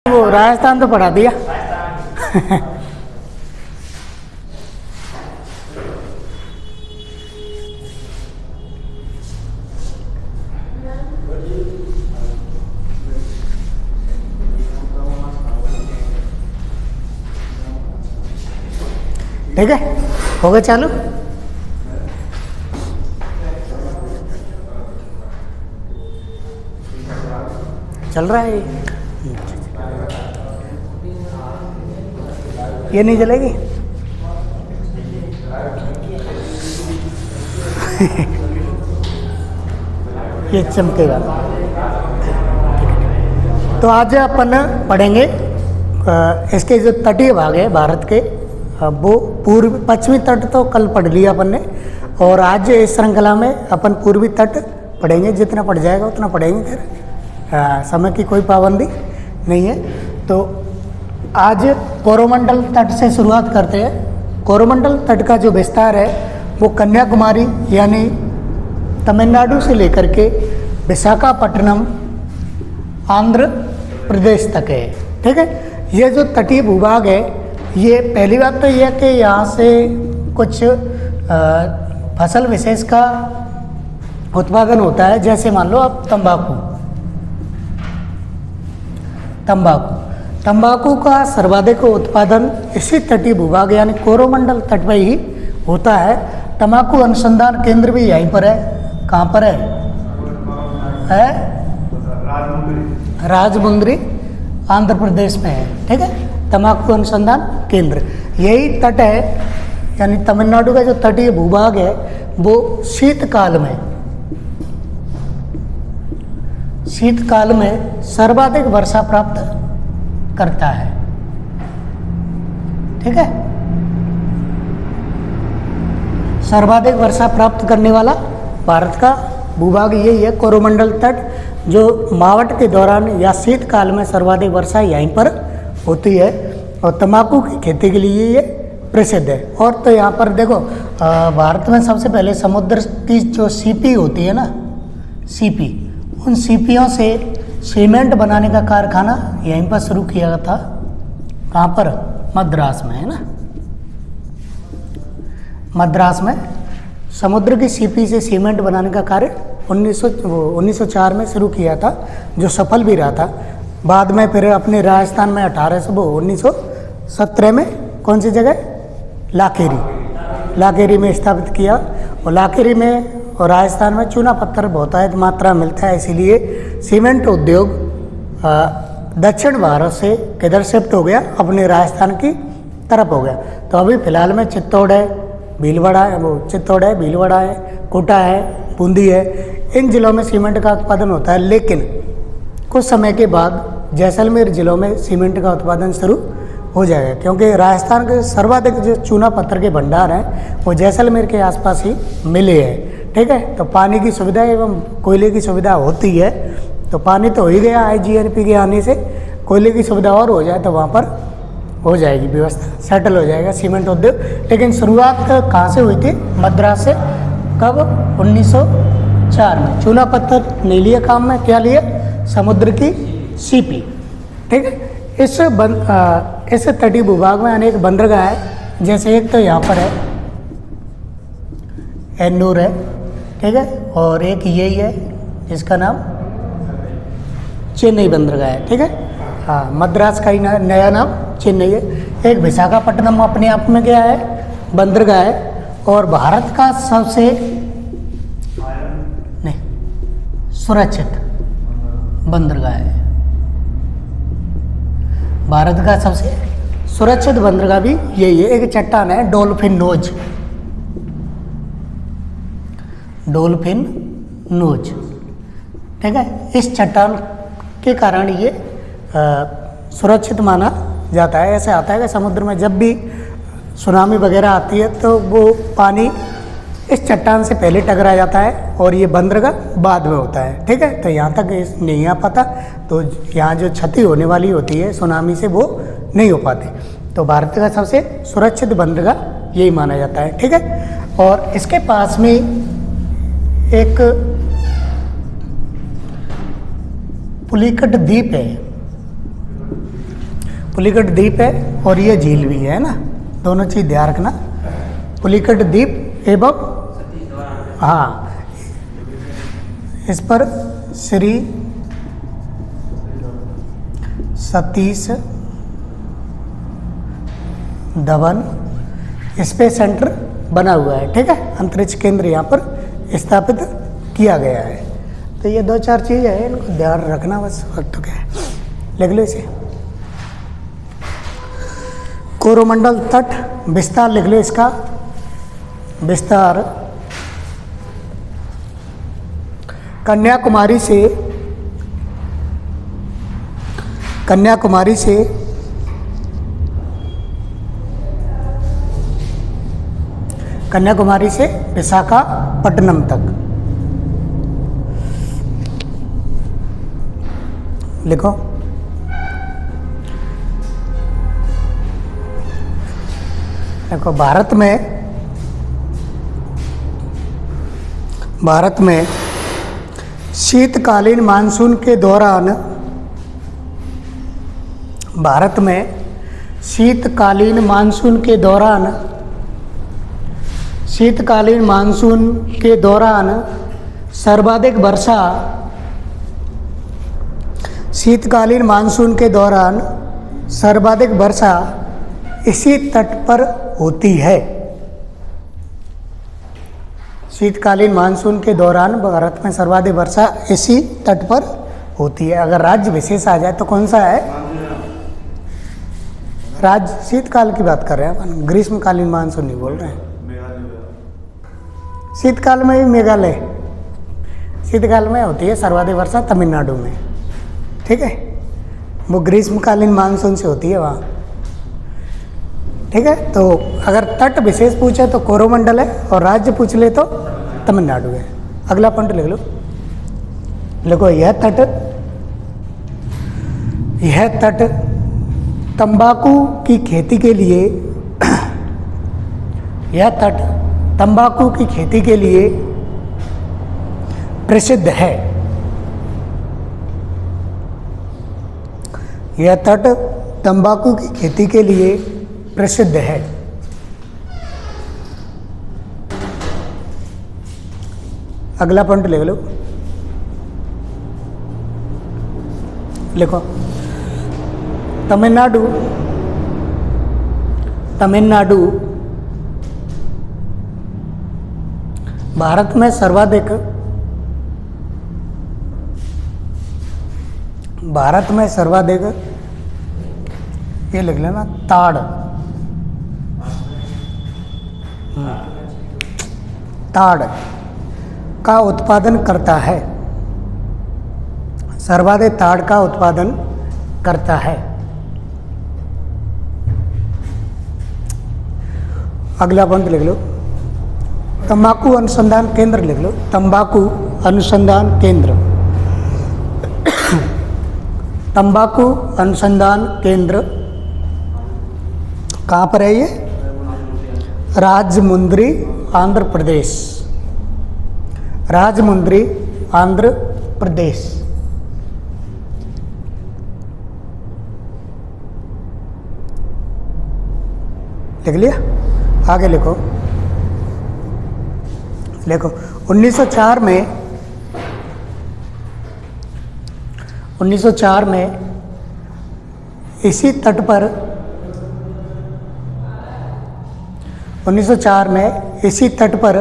वो राजस्थान तो पढ़ा दिया। ठीक है, हो गया चालू। चल रहा है ये नहीं चलेगी। ये चमकेगा। तो आज अपन पढ़ेंगे इसके जो तटीय भाग है भारत के, वो पूर्वी पश्चिमी तट तो कल पढ़ लिया अपन ने, और आज इस श्रृंखला में अपन पूर्वी तट पढ़ेंगे। जितना पढ़ जाएगा उतना पढ़ेंगे, फिर समय की कोई पाबंदी नहीं है। तो आज कोरोमंडल तट से शुरुआत करते हैं। कोरोमंडल तट का जो विस्तार है वो कन्याकुमारी यानी तमिलनाडु से लेकर के विशाखापट्टनम आंध्र प्रदेश तक है। ठीक है, ये जो तटीय भूभाग है, ये पहली बात तो यह है कि यहाँ से कुछ फसल विशेष का उत्पादन होता है। जैसे मान लो आप तंबाकू का सर्वाधिक उत्पादन इसी तटीय भूभाग यानी कोरोमंडल तट पर ही होता है। तंबाकू अनुसंधान केंद्र भी यहीं पर है। कहाँ पर है? राजमुंद्री आंध्र प्रदेश में है। ठीक है, तंबाकू अनुसंधान केंद्र यही तट है। यानी तमिलनाडु का जो तटीय भूभाग है वो शीतकाल में सर्वाधिक वर्षा प्राप्त करता है। ठीक है, सर्वाधिक वर्षा प्राप्त करने वाला भारत का भूभाग यही है, कोरोमंडल तट, जो मावट के दौरान या शीतकाल में सर्वाधिक वर्षा यहीं पर होती है। और तंबाकू की खेती के लिए ये प्रसिद्ध है। और तो यहाँ पर देखो, भारत में सबसे पहले समुद्र की जो सीपी होती है ना, सीपी, उन सीपियों से सीमेंट बनाने का कारखाना यहीं पर शुरू किया था। कहाँ पर? मद्रास में, है ना। मद्रास में समुद्र की सीपी से सीमेंट बनाने का कार्य 1904 में शुरू किया था, जो सफल भी रहा था। बाद में फिर अपने राजस्थान में 1917 में कौन सी जगह? लाखेरी में स्थापित किया। और लाखेरी में और राजस्थान में चूना पत्थर बहुतायत मात्रा मिलता है, इसीलिए सीमेंट उद्योग दक्षिण भारत से किधर शिफ्ट हो गया? अपने राजस्थान की तरफ हो गया। तो अभी फिलहाल में चित्तौड़ है, भीलवाड़ा है, कोटा है, बूंदी है, इन जिलों में सीमेंट का उत्पादन होता है। लेकिन कुछ समय के बाद जैसलमेर जिलों में सीमेंट का उत्पादन शुरू हो जाएगा, क्योंकि राजस्थान के सर्वाधिक जो चूना पत्थर के भंडार हैं वो जैसलमेर के आसपास ही मिले हैं। ठीक है, तो पानी की सुविधा एवं कोयले की सुविधा होती है। तो पानी तो हो ही गया, IGNP के आने से कोयले की सुविधा और हो जाए तो वहाँ पर हो जाएगी व्यवस्था, सेटल हो जाएगा सीमेंट उद्योग। लेकिन शुरुआत कहाँ से हुई थी? मद्रास से। कब? 1904 में। चूना पत्थर नहीं लिया काम में, क्या लिया? समुद्र की सीपी। ठीक है, इस तटीय भूभाग में अनेक बंदरगाह है। जैसे एक तो यहाँ पर है, एन्नूर है। ठीक है, और एक यही है जिसका नाम चेन्नई बंदरगाह है। ठीक है, हाँ, मद्रास का ही नया नाम चेन्नई है। एक विशाखापट्टनम अपने आप में क्या है? बंदरगाह है। और भारत का सबसे सुरक्षित बंदरगाह है। भारत का सबसे सुरक्षित बंदरगाह भी यही है। एक चट्टान है, डॉल्फिन नोज। ठीक है, इस चट्टान के कारण ये सुरक्षित माना जाता है। ऐसे आता है कि समुद्र में जब भी सुनामी वगैरह आती है तो वो पानी इस चट्टान से पहले टकरा जाता है और ये बंदरगाह बाद में होता है। ठीक है, तो यहाँ तक नहीं आ पाता, तो यहाँ जो क्षति होने वाली होती है सुनामी से वो नहीं हो पाती। तो भारत का सबसे सुरक्षित बंदरगाह यही माना जाता है। ठीक है, और इसके पास में एक पुलिकट द्वीप है। पुलिकट द्वीप है और ये झील भी है ना, दोनों चीज़ ध्यान रखना। पुलिकट द्वीप एवं हाँ, इस पर श्री सतीश धवन स्पेस सेंटर बना हुआ है, ठीक है। अंतरिक्ष केंद्र यहाँ पर स्थापित किया गया है। तो ये 2-4 चीज़ है, इनको ध्यान रखना बस। वक्त क्या है, लिख लो इसे। कोरोमंडल तट विस्तार लिख लो इसका, विस्तार कन्याकुमारी से विशाखापट्टनम तक लिखो। देखो भारत में शीतकालीन मानसून के दौरान सर्वाधिक वर्षा इसी तट पर होती है। शीतकालीन मानसून के दौरान भारत में सर्वाधिक वर्षा इसी तट पर होती है। अगर राज्य विशेष आ जाए तो कौन सा है? राज्य शीतकाल की बात कर रहे हैं अपन, ग्रीष्मकालीन मानसून नहीं बोल रहे हैं। शीतकाल में ही मेघालय, शीतकाल में होती है सर्वाधिक वर्षा तमिलनाडु में, ठीक है। वो ग्रीष्मकालीन मानसून से होती है वहाँ, ठीक है। तो अगर तट विशेष पूछे तो कोरोमंडल है, और राज्य पूछ ले तो तमिलनाडु है। अगला पॉइंट लिख लो, देखो यह तट तंबाकू की खेती के लिए प्रसिद्ध है। यह तट तंबाकू की खेती के लिए प्रसिद्ध है। अगला पॉइंट लिख लो, लिखो तमिलनाडु भारत में सर्वाधिक ये लिख लेना ताड़ का उत्पादन करता है। सर्वाधिक ताड़ का उत्पादन करता है। अगला पॉइंट लिख लो, तंबाकू अनुसंधान केंद्र लिख लो, तंबाकू अनुसंधान केंद्र। तंबाकू अनुसंधान केंद्र कहाँ पर है ये? राजमुंद्री, आंध्र प्रदेश। राजमुंद्री, आंध्र प्रदेश। लिख लिया? आगे लिखो, 1904 में इसी तट पर 1904 में इसी तट पर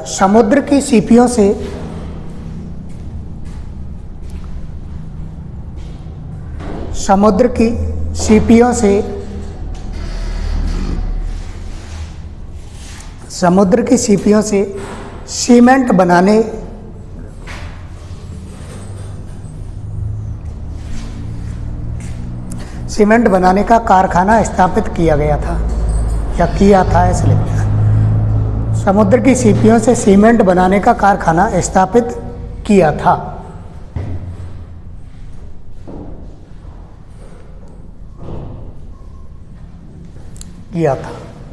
समुद्र की सीपियों से सीमेंट बनाने का कारखाना स्थापित किया गया था, या किया था ऐसे लिखना। समुद्र की सीपियों से सीमेंट बनाने का कारखाना स्थापित किया था।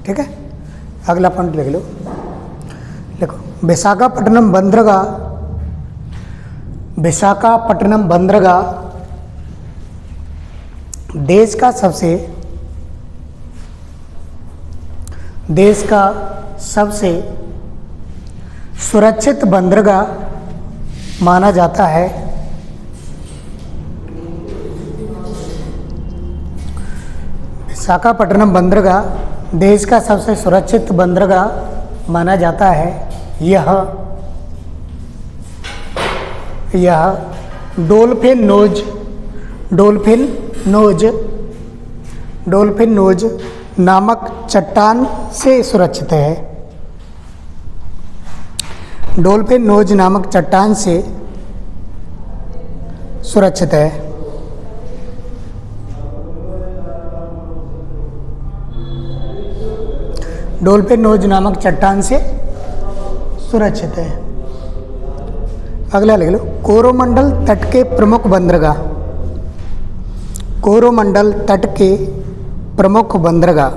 ठीक है। अगला पॉइंट लिख लो, देखो विशाखापट्टनम बंदरगाह देश का सबसे सुरक्षित बंदरगाह माना जाता है। विशाखापट्टनम बंदरगाह देश का सबसे सुरक्षित बंदरगाह माना जाता है। यह डॉल्फिन नोज नामक चट्टान से सुरक्षित है। डॉल्फिन नोज नामक चट्टान से सुरक्षित है। डॉल्फिन नोज नामक चट्टान से सुरक्षित है। अगला लिख लो, कोरोमंडल तट के प्रमुख बंदरगाह। कोरोमंडल तट के प्रमुख बंदरगाह।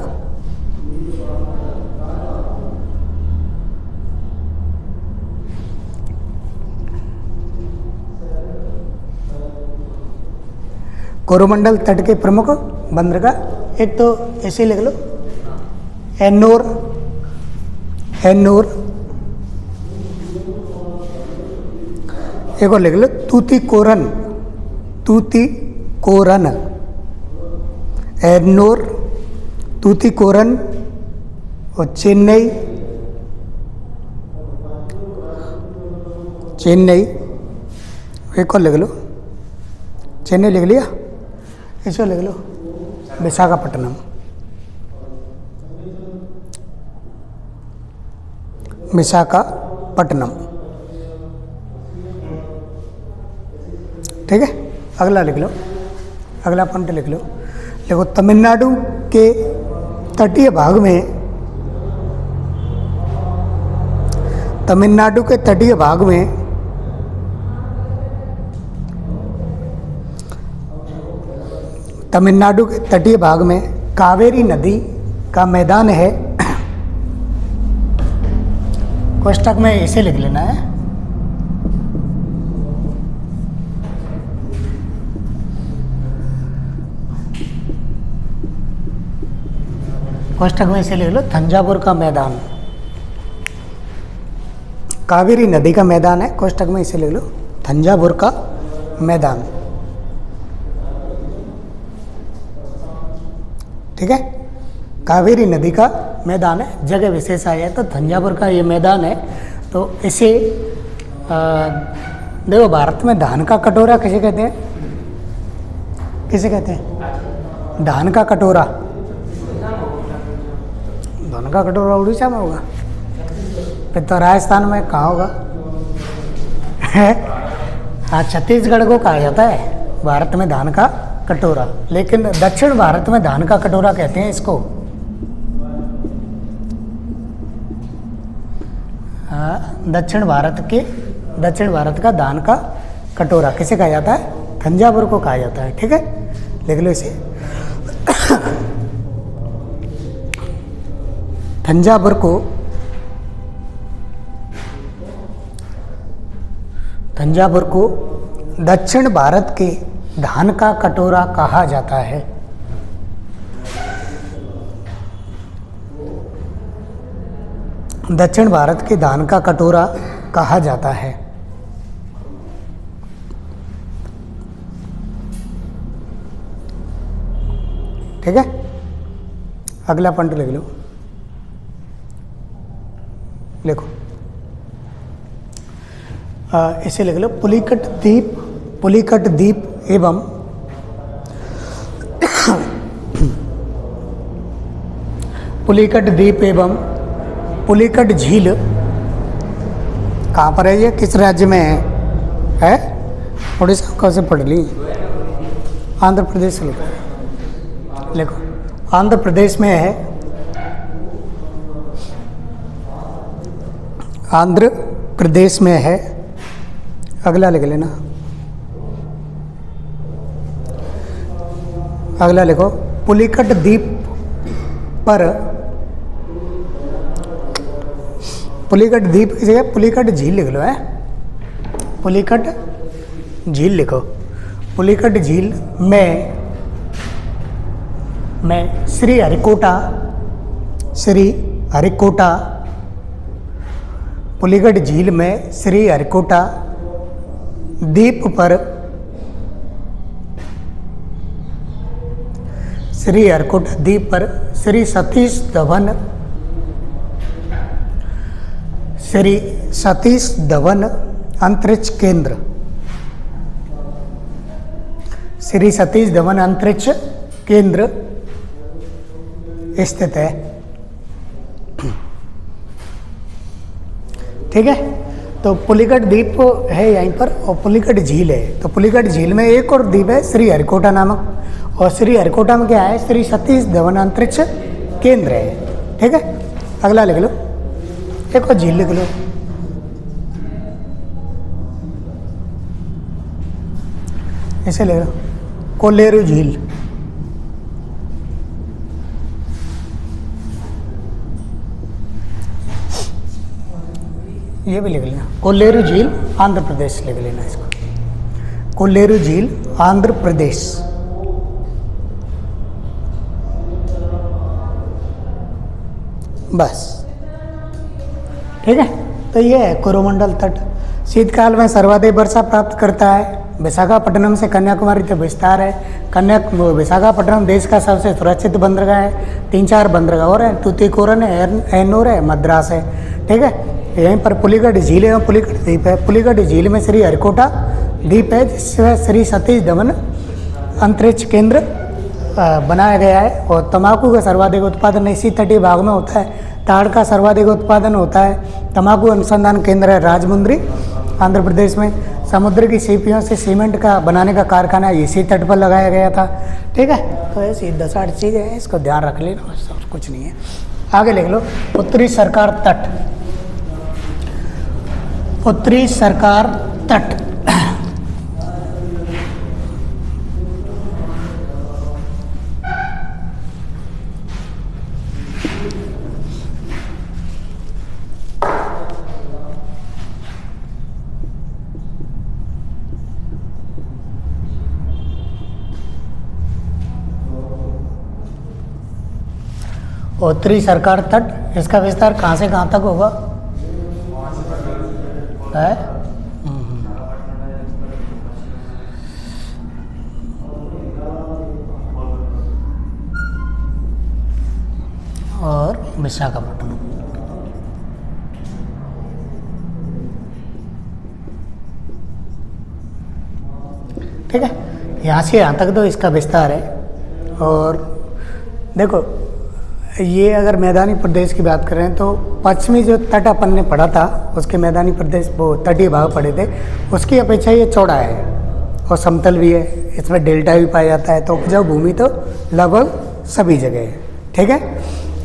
कोरोमंडल तट के प्रमुख बंदरगाह, एक तो ऐसे लिख लो, एन्नूर, एक और लिख लो तूतीकोरन, एन्नूर, तूतीकोरन और चेन्नई, एक और लिख लो, चेन्नई लिख लिया, इसको लिख लो विशाखापट्टनम। विशाखापट्टनम, ठीक है। अगला लिख लो, अगला पॉइंट लिख लो। देखो तमिलनाडु के तटीय भाग में, तमिलनाडु के तटीय भाग में तमिलनाडु के तटीय भाग में कावेरी नदी का मैदान है। कोष्टक में इसे लिख लेना है। कोष्टक में इसे लिख लो, तंजावुर का मैदान, कावेरी नदी का मैदान है। कोष्टक में इसे लिख लो, तंजावुर का मैदान, ठीक है। कावेरी नदी का मैदान है, जगह विशेष आया है तो तंजावुर का ये मैदान है। तो इसे देखो, भारत में धान का कटोरा किसे कहते हैं? किसे कहते हैं? धान का कटोरा। धान का कटोरा उड़ीसा में होगा, फिर तो राजस्थान में कहाँ होगा? हाँ, छत्तीसगढ़ को कहा जाता है भारत में धान का कटोरा, लेकिन दक्षिण भारत में धान का कटोरा कहते हैं इसको। दक्षिण भारत का धान का कटोरा किसे कहा जाता है? तंजावुर को कहा जाता है, ठीक है। लिख लो इसे। तंजावुर को दक्षिण भारत के धान का कटोरा कहा जाता है। दक्षिण भारत के धान का कटोरा कहा जाता है। ठीक है। अगला पॉइंट लिख लो, लिखो, इसे लिख लो, पुलिकट द्वीप एवं पुलिकट झील कहाँ पर है? ये किस राज्य में है? उड़ीसा कहाँ से पढ़ ली? आंध्र प्रदेश से लिखो, आंध्र प्रदेश में है। आंध्र प्रदेश में है। अगला लिख लेना, अगला लिखो, पुलिकट द्वीप पर, पुलिकट द्वीप की जगह पुलिकट झील लिख लो, है। पुलिकट झील लिखो। पुलिकट झील में में श्री हरिकोटा, पुलिगढ़ झील में श्री हरिकोटा द्वीप पर श्री हरिकोटा द्वीप पर श्री सतीश धवन अंतरिक्ष केंद्र, श्री सतीश धवन अंतरिक्ष केंद्र स्थित है। ठीक है, तो पुलिगढ़ द्वीप है यहीं पर और पुलिगढ़ झील है। तो पुलिगढ़ झील में एक और द्वीप है श्री हरिकोटा नामक, और श्री हरिकोटा में क्या है, श्री सतीश धवन अंतरिक्ष केंद्र है। ठीक है, अगला लिख लो, एक और झील लिख लो। ऐसे ले लो, कोल्लेरू झील। ये भी लिख लेना, कोल्लेरू झील आंध्र प्रदेश लिख लेना इसको, कोल्लेरू झील आंध्र प्रदेश। बस ठीक है, तो ये है कोरोमंडल तट। शीतकाल में सर्वाधिक वर्षा प्राप्त करता है। विशाखापट्टनम से कन्याकुमारी तक विस्तार है। विशाखापट्टनम देश का सबसे सुरक्षित बंदरगाह है। 3-4 बंदरगाह और हैं, तूतीकोरन है, एन्नूर है, मद्रास है। ठीक है, यहीं पर पुलिगढ़ झील एवं पुलिगढ़ द्वीप है। पुलिगढ़ झील में श्री हरिकोटा द्वीप है, जिसमें श्री सतीश धवन अंतरिक्ष केंद्र बनाया गया है। और तंबाकू का सर्वाधिक उत्पादन इसी तटीय भाग में होता है। ताड़ का सर्वाधिक उत्पादन होता है। तंबाकू अनुसंधान केंद्र है राजमुंद्री, आंध्र प्रदेश में। समुद्र की सीपियों से सीमेंट का बनाने का कारखाना इसी तट पर लगाया गया था। ठीक है, तो ऐसी 10-8 चीज़ें हैं, इसको ध्यान रख लेना, बस और कुछ नहीं है। आगे लिख लो, उत्तरी सरकार तट। उत्तरी सरकार तट उत्तरी सरकार तट, इसका विस्तार कहाँ से कहाँ तक होगा है? और विशाखापट्टनम। ठीक है, यहाँ से यहाँ तक तो इसका विस्तार है। और देखो, ये अगर मैदानी प्रदेश की बात करें तो पश्चिमी जो तट अपन ने पढ़ा था, उसके मैदानी प्रदेश वो तटीय भाग पढ़े थे, उसकी अपेक्षा ये चौड़ा है और समतल भी है। इसमें डेल्टा भी पाया जाता है। तो उपजाऊ भूमि तो लगभग सभी जगह है। ठीक है,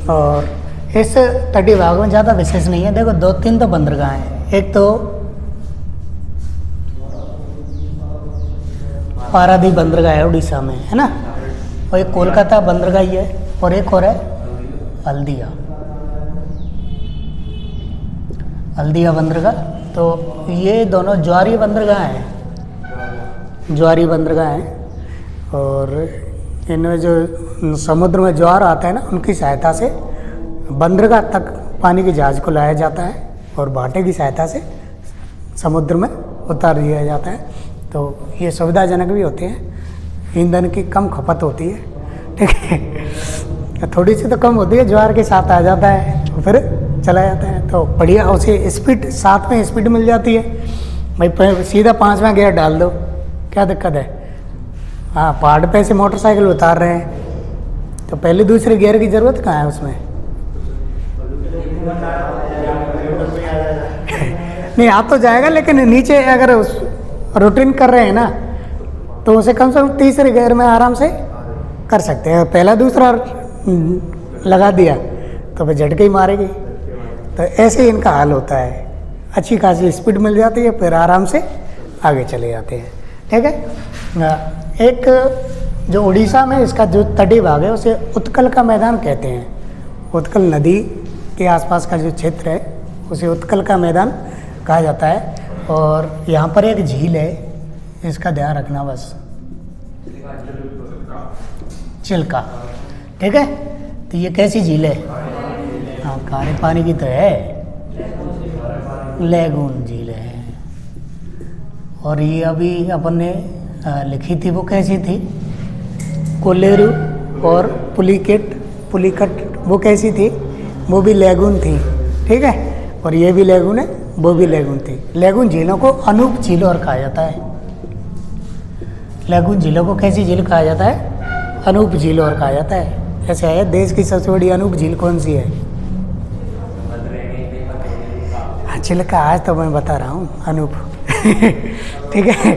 और इस तटीय भाग में ज़्यादा विशेष नहीं है। देखो, 2-3 तो बंदरगाह हैं। एक तो पारादीप बंदरगाह है उड़ीसा में, है ना, और एक कोलकाता बंदरगाह ही है, और एक और है हल्दिया बंदरगाह। तो ये दोनों ज्वारी बंदरगाह हैं, ज्वारी बंदरगाह हैं। और इनमें जो समुद्र में ज्वार आता है ना, उनकी सहायता से बंदरगाह तक पानी के जहाज को लाया जाता है और भाटे की सहायता से समुद्र में उतार दिया जाता है। तो ये सुविधाजनक भी होते हैं, ईंधन की कम खपत होती है। ठीक है, थोड़ी सी तो कम होती है, ज्वार के साथ आ जाता है, फिर चला जाता है। तो बढ़िया, उसे स्पीड, साथ में स्पीड मिल जाती है। भाई सीधा 5वां गियर डाल दो, क्या दिक्कत है। हाँ, पहाड़ पे से मोटरसाइकिल उतार रहे हैं तो पहले दूसरे गियर की ज़रूरत कहाँ है उसमें। नहीं, आ तो जाएगा, लेकिन नीचे अगर रूटीन कर रहे हैं ना, तो उसे कम से कम तीसरे गियर में आराम से कर सकते हैं। पहला दूसरा लगा दिया तो फिर झटके ही मारेगी। तो ऐसे ही इनका हाल होता है, अच्छी खासी स्पीड मिल जाती है, फिर आराम से आगे चले जाते हैं। ठीक है, एक जो उड़ीसा में इसका जो तटीय भाग है उसे उत्कल का मैदान कहते हैं। उत्कल नदी के आसपास का जो क्षेत्र है उसे उत्कल का मैदान कहा जाता है। और यहाँ पर एक झील है, इसका ध्यान रखना बस, चिल्का। ठीक है। तो ये कैसी झील है? हाँ, खारे पानी की तो है, लैगून झील है। और ये अभी अपन ने लिखी थी, वो कैसी थी? कोलेरू और पुलिकट वो कैसी थी? वो भी लैगून थी, ठीक है। और ये भी लैगून है, वो भी लैगून थी। लैगून झीलों को अनूप झील और कहा जाता है। लैगून झीलों को कैसी झील कहा जाता है? अनूप झील और कहा जाता है। ऐसे है, देश की सबसे बड़ी अनूप झील कौन सी है? चिल्का, आज तो मैं बता रहा हूँ अनूप। ठीक है।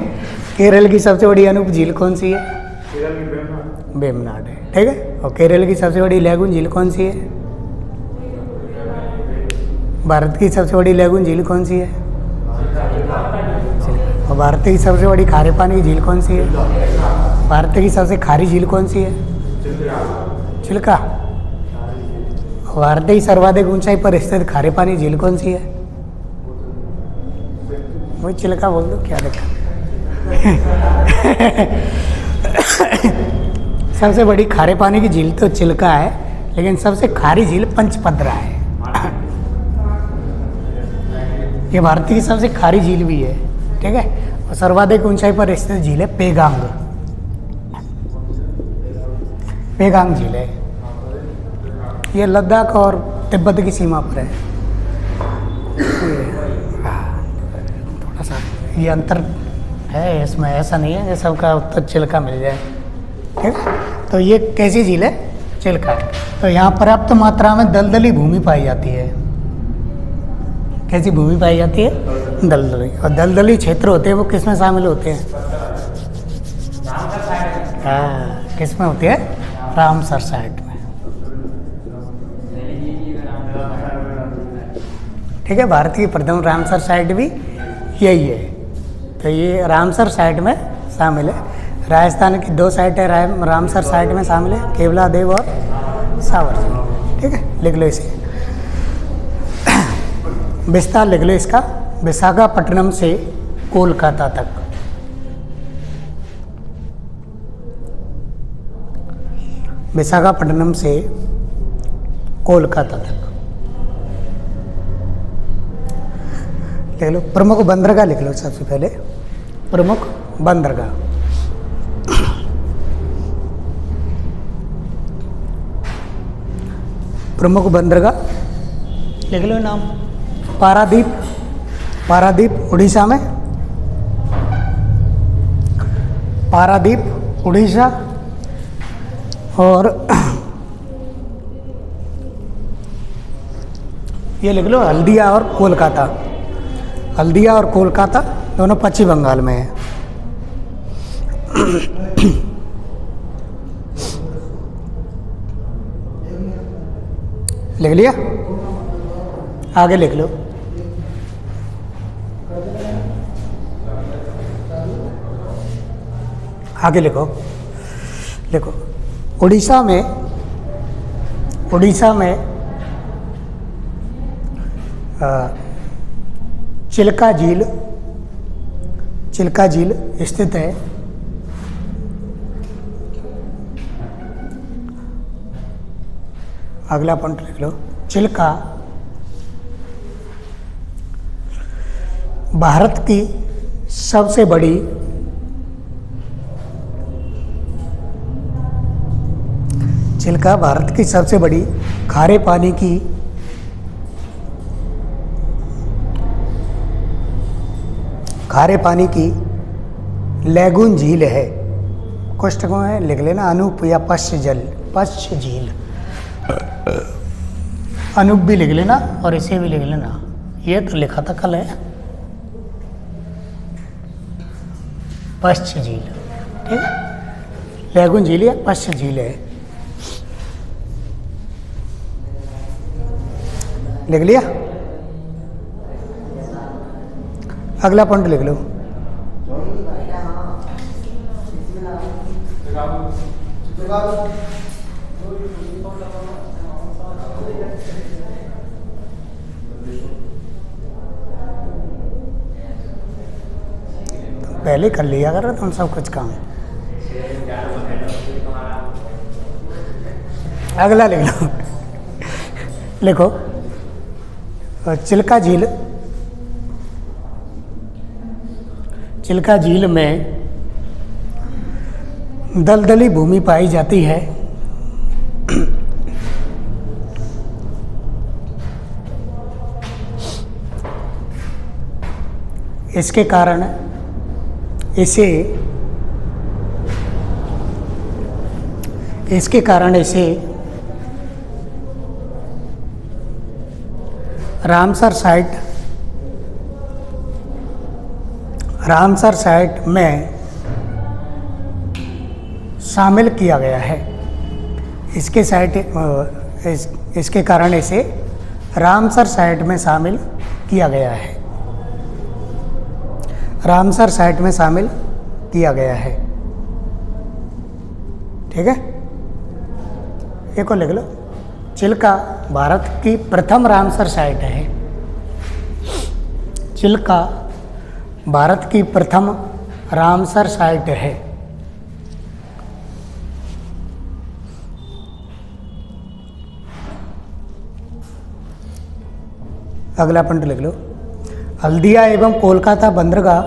केरल की सबसे बड़ी अनूप झील कौन सी है? वेम्बनाड है, ठीक है। और केरल की सबसे बड़ी लैगून झील कौन सी है? भारत की सबसे बड़ी लैगून झील कौन सी है? और भारत की सबसे बड़ी खारे पानी की झील कौन सी है? भारत की सबसे खारी झील कौन सी है? चिल्का। भारत की सर्वाधिक ऊंचाई पर स्थित खारे पानी झील कौन सी है? वही चिल्का बोल दो, क्या देखा। सबसे बड़ी खारे पानी की झील तो चिल्का है, लेकिन सबसे खारी झील पंचपद्रा है। ये भारत की सबसे खारी झील भी है, ठीक है। और सर्वाधिक ऊंचाई पर स्थित झील है पेगांग। पेगांग झील है, ये लद्दाख और तिब्बत की सीमा पर है। थोड़ा सा ये अंतर है इसमें, ऐसा नहीं है कि सबका उत्तर चिल्का मिल जाए, ठीक। तो ये कैसी झील है? चिल्का। तो यहाँ पर्याप्त मात्रा में दलदली भूमि पाई जाती है। कैसी भूमि पाई जाती है? दलदली। और दलदली क्षेत्र होते हैं वो किस में शामिल होते हैं? हाँ, किस में होते हैं? रामसर साइट में, ठीक है। भारत की प्रथम रामसर साइट भी यही है। तो ये रामसर साइट में शामिल है। राजस्थान की 2 साइटें रामसर साइट में शामिल है, केवलादेव और सावर, ठीक है। लिख लो इसे, विस्तार लिख लो इसका। विशाखापट्टनम से कोलकाता तक, विशाखापट्टनम से कोलकाता तक लिख लो। प्रमुख बंदरगाह लिख लो सबसे पहले, प्रमुख बंदरगाह। प्रमुख बंदरगाह लिख लो नाम। पारादीप, पारादीप उड़ीसा में, पारादीप उड़ीसा। और ये लिख लो हल्दिया और कोलकाता। हल्दिया और कोलकाता दोनों पश्चिम बंगाल में है। लिख लिया? आगे लिख लो। आगे लिखो, लिखो। उड़ीसा में, उड़ीसा में चिल्का झील, चिल्का झील स्थित है। अगला पॉइंट लिख लो। चिल्का भारत की सबसे बड़ी चिल्का भारत की सबसे बड़ी खारे पानी की लैगून झील है। कोष्टकों में लिख लेना अनूप या पश्च झील। अनूप भी लिख लेना और इसे भी लिख लेना। ये तो लिखा था कल है, पश्च झील, ठीक है। लैगून झील या पश्च झील है। लिख लिया? अगला पॉइंट लिख लो। पहले कर लिया कर तुम सब कुछ काम। अगला लिख लो। लिखो चिल्का झील, चिल्का झील में दलदली भूमि पाई जाती है। इसके कारण इसे रामसर साइट में शामिल किया गया है। इसके कारण इसे रामसर साइट में शामिल किया गया है। रामसर साइट में शामिल किया गया है। ठीक है, एक और लिख लो। चिल्का भारत की प्रथम रामसर साइट है। चिल्का भारत की प्रथम रामसर साइट है। अगला पॉइंट लिख लो। हल्दिया एवं कोलकाता बंदरगाह